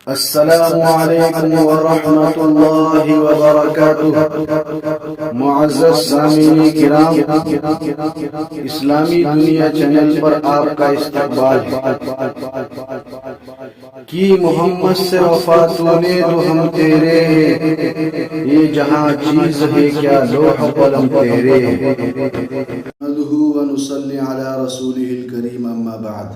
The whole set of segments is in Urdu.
السلام علیکم ورحمۃ اللہ وبرکاتہ۔ معزز سامعین کرام، اسلامی دنیا چینل پر آپ کا استقبال ہے۔ کی محمد سے وفا تو نے تو ہم تیرے ہیں، یہ جہاں چیز ہے کیا لوح قلم تیرے ہیں۔ نحمدہ ونصلی علی رسولہ الکریم، اما بعد۔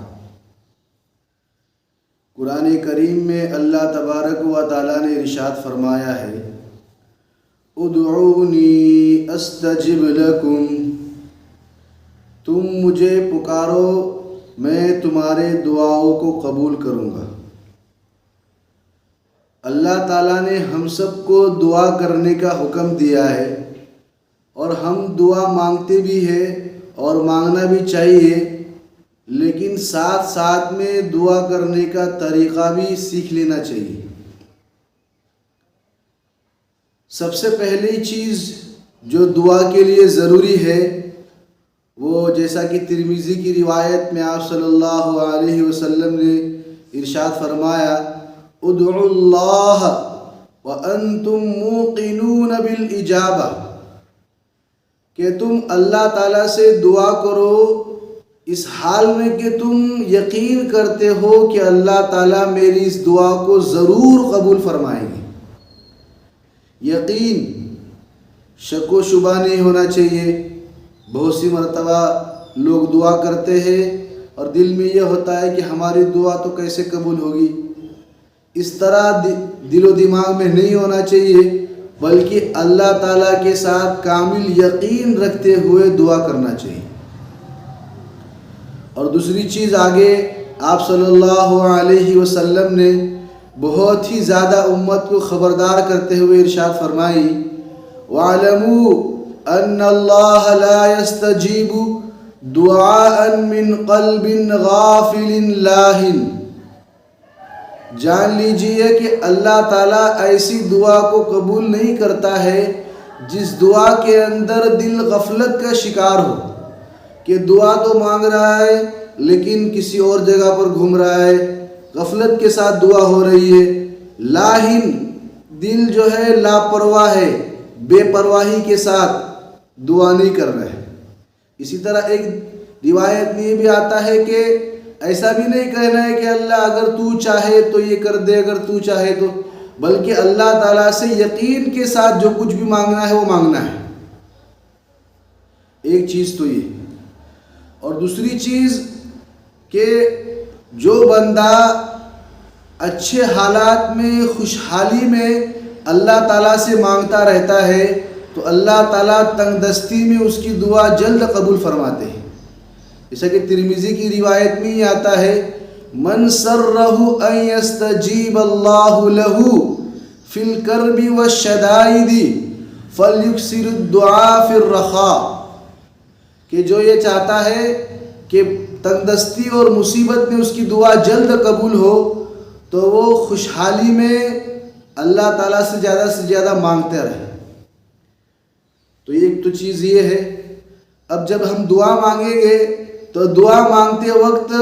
قرآن کریم میں اللہ تبارک و تعالیٰ نے ارشاد فرمایا ہے، ادعونی استجب لکم، تم مجھے پکارو میں تمہارے دعاؤں کو قبول کروں گا۔ اللہ تعالیٰ نے ہم سب کو دعا کرنے کا حکم دیا ہے، اور ہم دعا مانگتے بھی ہیں اور مانگنا بھی چاہیے، لیکن ساتھ ساتھ میں دعا کرنے کا طریقہ بھی سیکھ لینا چاہیے۔ سب سے پہلی چیز جو دعا کے لیے ضروری ہے وہ جیسا کہ ترمذی کی روایت میں آپ صلی اللہ علیہ وسلم نے ارشاد فرمایا، ادعوا اللہ وانتم موقنون بالاجابہ، کہ تم اللہ تعالیٰ سے دعا کرو اس حال میں کہ تم یقین کرتے ہو کہ اللہ تعالیٰ میری اس دعا کو ضرور قبول فرمائیں گے۔ یقین، شک و شبہ نہیں ہونا چاہیے۔ بہت سی مرتبہ لوگ دعا کرتے ہیں اور دل میں یہ ہوتا ہے کہ ہماری دعا تو کیسے قبول ہوگی، اس طرح دل و دماغ میں نہیں ہونا چاہیے، بلکہ اللہ تعالیٰ کے ساتھ کامل یقین رکھتے ہوئے دعا کرنا چاہیے۔ اور دوسری چیز آگے آپ صلی اللہ علیہ وسلم نے بہت ہی زیادہ امت کو خبردار کرتے ہوئے ارشاد فرمائی، وَاعْلَمُوا أَنَّ اللَّهَ لَا يَسْتَجِيبُ دُعَاءً مِّن قَلْبٍ غَافِلٍ لَاهٍ، جان لیجئے کہ اللہ تعالیٰ ایسی دعا کو قبول نہیں کرتا ہے جس دعا کے اندر دل غفلت کا شکار ہو، کہ دعا تو مانگ رہا ہے لیکن کسی اور جگہ پر گھوم رہا ہے، غفلت کے ساتھ دعا ہو رہی ہے۔ لاہن، دل جو ہے لاپرواہ ہے، بے پرواہی کے ساتھ دعا نہیں کر رہا ہے۔ اسی طرح ایک روایت میں یہ بھی آتا ہے کہ ایسا بھی نہیں کہنا ہے کہ اللہ اگر تو چاہے تو یہ کر دے، اگر تو چاہے تو، بلکہ اللہ تعالیٰ سے یقین کے ساتھ جو کچھ بھی مانگنا ہے وہ مانگنا ہے۔ ایک چیز تو یہ، اور دوسری چیز کہ جو بندہ اچھے حالات میں، خوشحالی میں اللہ تعالیٰ سے مانگتا رہتا ہے تو اللہ تعالیٰ تنگ دستی میں اس کی دعا جلد قبول فرماتے ہیں۔ جیسا کہ ترمذی کی روایت میں یہ آتا ہے، من سرہ ان یستجیب اللہ لہ فی الکرب والشدائد فلیکثر الدعاء فی الرخاء، کہ جو یہ چاہتا ہے کہ تنگ دستی اور مصیبت میں اس کی دعا جلد قبول ہو تو وہ خوشحالی میں اللہ تعالیٰ سے زیادہ مانگتے رہے۔ تو ایک تو چیز یہ ہے۔ اب جب ہم دعا مانگیں گے تو دعا مانگتے وقت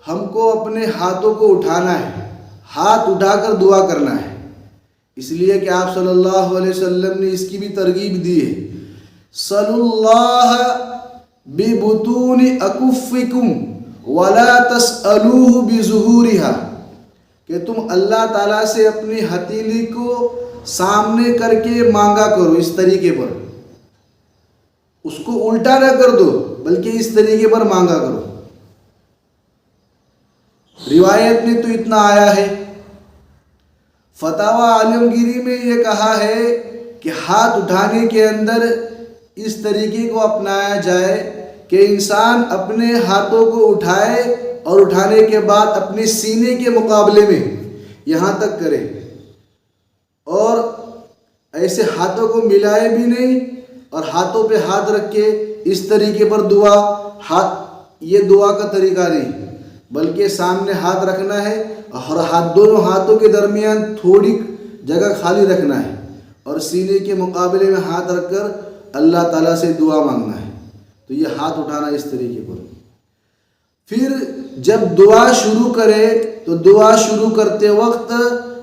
ہم کو اپنے ہاتھوں کو اٹھانا ہے، ہاتھ اٹھا کر دعا کرنا ہے، اس لیے کہ آپ صلی اللہ علیہ وسلم نے اس کی بھی ترغیب دی ہے، صلوا اللہ بِبُطُونِ أَكُفِّكُمْ وَلَا تَسْأَلُوهُ بِظُهُورِهَا، کہ تم اللہ تعالیٰ سے اپنی ہتھیلی کو سامنے کر کے مانگا کرو، اس طریقے پر، اس کو الٹا نہ کر دو بلکہ اس طریقے پر مانگا کرو۔ روایت میں تو اتنا آیا ہے۔ فتاوی عالمگیری میں یہ کہا ہے کہ ہاتھ اٹھانے کے اندر اس طریقے کو اپنایا جائے کہ انسان اپنے ہاتھوں کو اٹھائے اور اٹھانے کے بعد اپنے سینے کے مقابلے میں یہاں تک کرے، اور ایسے ہاتھوں کو ملائے بھی نہیں اور ہاتھوں پہ ہاتھ رکھ کے اس طریقے پر دعا، یہ دعا کا طریقہ نہیں، بلکہ سامنے ہاتھ رکھنا ہے اور دونوں ہاتھوں کے درمیان تھوڑی جگہ خالی رکھنا ہے اور سینے کے مقابلے میں ہاتھ رکھ کر اللہ تعالیٰ سے دعا مانگنا ہے۔ تو یہ ہاتھ اٹھانا اس طریقے پر۔ پھر جب دعا شروع کرے تو دعا شروع کرتے وقت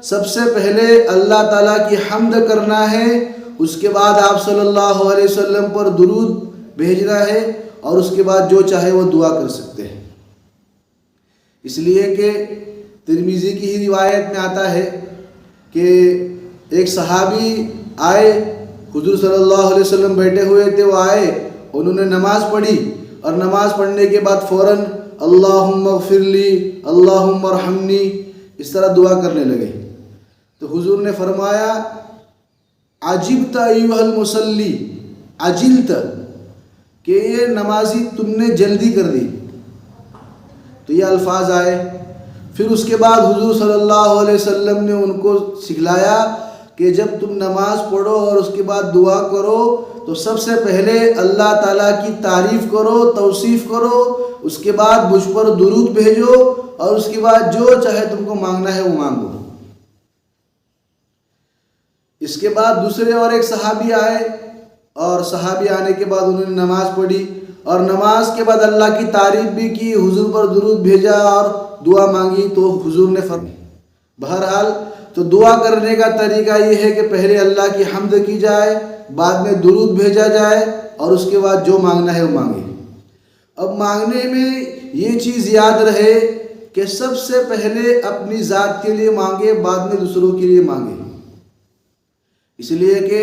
سب سے پہلے اللہ تعالیٰ کی حمد کرنا ہے، اس کے بعد آپ صلی اللہ علیہ وسلم پر درود بھیجنا ہے، اور اس کے بعد جو چاہے وہ دعا کر سکتے ہیں۔ اس لیے کہ ترمذی کی ہی روایت میں آتا ہے کہ ایک صحابی آئے، حضور صلی اللہ علیہ وسلم بیٹھے ہوئے تھے، وہ آئے، انہوں نے نماز پڑھی، اور نماز پڑھنے کے بعد فوراً اللہم اغفر لی، اللہم ارحمنی، اس طرح دعا کرنے لگے۔ تو حضور نے فرمایا عجبت ایھا المصلی، عجلت، کہ یہ نمازی تم نے جلدی کر دی۔ تو یہ الفاظ آئے۔ پھر اس کے بعد حضور صلی اللہ علیہ وسلم نے ان کو سکھلایا کہ جب تم نماز پڑھو اور اس کے بعد دعا کرو تو سب سے پہلے اللہ تعالیٰ کی تعریف کرو، توصیف کرو، اس کے بعد مجھ پر درود بھیجو، اور اس کے بعد جو چاہے تم کو مانگنا ہے وہ مانگو۔ اس کے بعد دوسرے اور ایک صحابی آئے، اور صحابی آنے کے بعد انہوں نے نماز پڑھی، اور نماز کے بعد اللہ کی تعریف بھی کی، حضور پر درود بھیجا اور دعا مانگی، تو حضور نے فرمایا۔ بہرحال تو دعا کرنے کا طریقہ یہ ہے کہ پہلے اللہ کی حمد کی جائے، بعد میں درود بھیجا جائے، اور اس کے بعد جو مانگنا ہے وہ مانگے۔ اب مانگنے میں یہ چیز یاد رہے کہ سب سے پہلے اپنی ذات کے لیے مانگے، بعد میں دوسروں کے لیے مانگے، اس لیے کہ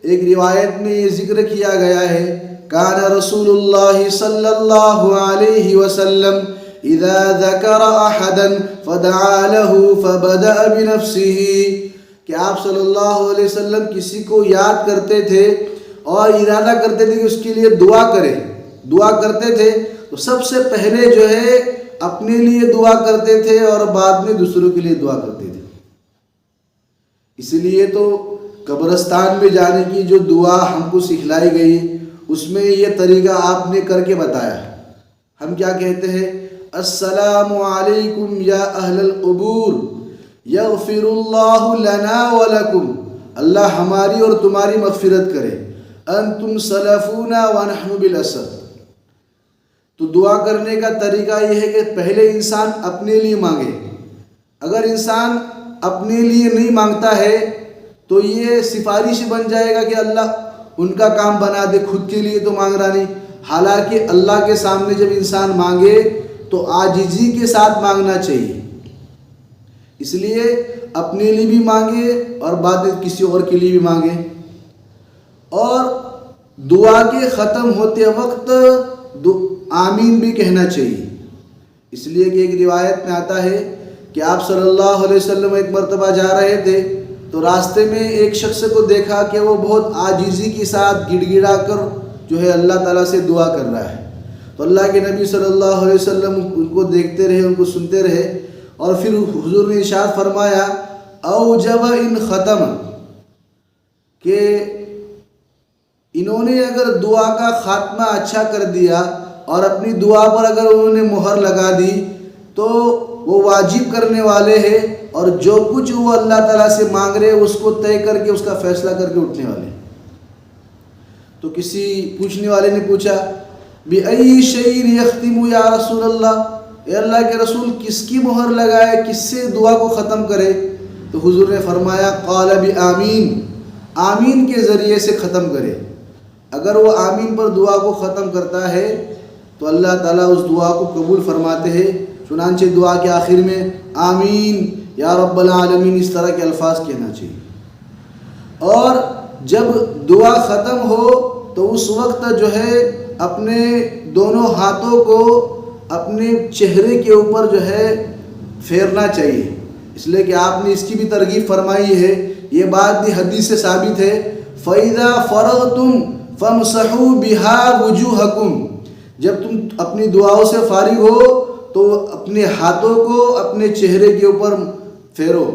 ایک روایت میں یہ ذکر کیا گیا ہے کان رسول اللہ صلی اللہ علیہ وسلم اذا ذکر احدا فدعا له فبدأ بنفسه، کہ آپ صلی اللہ علیہ وسلم کسی کو یاد کرتے تھے اور ارادہ کرتے تھے کہ اس کے لیے دعا کرتے تھے تو سب سے پہلے جو ہے اپنے لیے دعا کرتے تھے اور بعد میں دوسروں کے لیے دعا کرتے تھے۔ اس لیے تو قبرستان میں جانے کی جو دعا ہم کو سکھلائی گئی، اس میں یہ طریقہ آپ نے کر کے بتایا۔ ہم کیا کہتے ہیں؟ السلام علیکم یا اہل القبور یغفر اللہ لنا ولکم، اللہ ہماری اور تمہاری مغفرت کرے، انتم سلفونا ونحن بالاسر۔ تو دعا کرنے کا طریقہ یہ ہے کہ پہلے انسان اپنے لیے مانگے۔ اگر انسان اپنے لیے نہیں مانگتا ہے تو یہ سفارش بن جائے گا کہ اللہ ان کا کام بنا دے، خود کے لیے تو مانگ رہا نہیں۔ حالانکہ اللہ کے سامنے جب انسان مانگے تو عاجزی کے ساتھ مانگنا چاہیے۔ اس لیے اپنے لیے بھی مانگے اور بعد میں کسی اور کے لیے بھی مانگے، اور دعا کے ختم ہوتے وقت آمین بھی کہنا چاہیے۔ اس لیے کہ ایک روایت میں آتا ہے کہ آپ صلی اللہ علیہ وسلم ایک مرتبہ جا رہے تھے تو راستے میں ایک شخص کو دیکھا کہ وہ بہت عاجزی کے ساتھ گڑ گڑا کر جو ہے اللہ تعالیٰ سے دعا کر رہا ہے۔ تو اللہ کے نبی صلی اللہ علیہ وسلم ان کو دیکھتے رہے، ان کو سنتے رہے، اور پھر حضور نے ارشاد فرمایا اوجب ان ختم، کہ انہوں نے اگر دعا کا خاتمہ اچھا کر دیا اور اپنی دعا پر اگر انہوں نے مہر لگا دی تو وہ واجب کرنے والے ہیں، اور جو کچھ وہ اللہ تعالیٰ سے مانگ رہے اس کو طے کر کے اس کا فیصلہ کر کے اٹھنے والے۔ تو کسی پوچھنے والے نے پوچھا بِأَيِّ شَيْءٍ يَخْتِمُ یا رسول اللہ، اے اللہ کے رسول کس کی مہر لگائے، کس سے دعا کو ختم کرے؟ تو حضور نے فرمایا قال بِآمین، آمین کے ذریعے سے ختم کرے۔ اگر وہ آمین پر دعا کو ختم کرتا ہے تو اللہ تعالیٰ اس دعا کو قبول فرماتے ہیں۔ چنانچہ دعا کے آخر میں آمین یا رب العالمین اس طرح کے الفاظ کہنا چاہیے۔ اور جب دعا ختم ہو تو اس وقت جو ہے اپنے دونوں ہاتھوں کو اپنے چہرے کے اوپر جو ہے پھیرنا چاہیے، اس لیے کہ آپ نے اس کی بھی ترغیب فرمائی ہے۔ یہ بات بھی حدیث سے ثابت ہے فَإِذَا فَرَغْتُمْ فَامْسَحُوا بِهَا وُجُوهَكُمْ، جب تم اپنی دعاؤں سے فارغ ہو تو اپنے ہاتھوں کو اپنے چہرے کے اوپر پھیرو،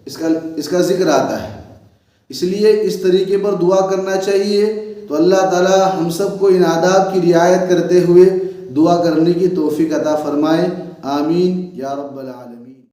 اس کا ذکر آتا ہے۔ اس لیے اس طریقے پر دعا کرنا چاہیے۔ تو اللہ تعالی ہم سب کو ان آداب کی رعایت کرتے ہوئے دعا کرنے کی توفیق عطا فرمائے، آمین یا رب العالمین۔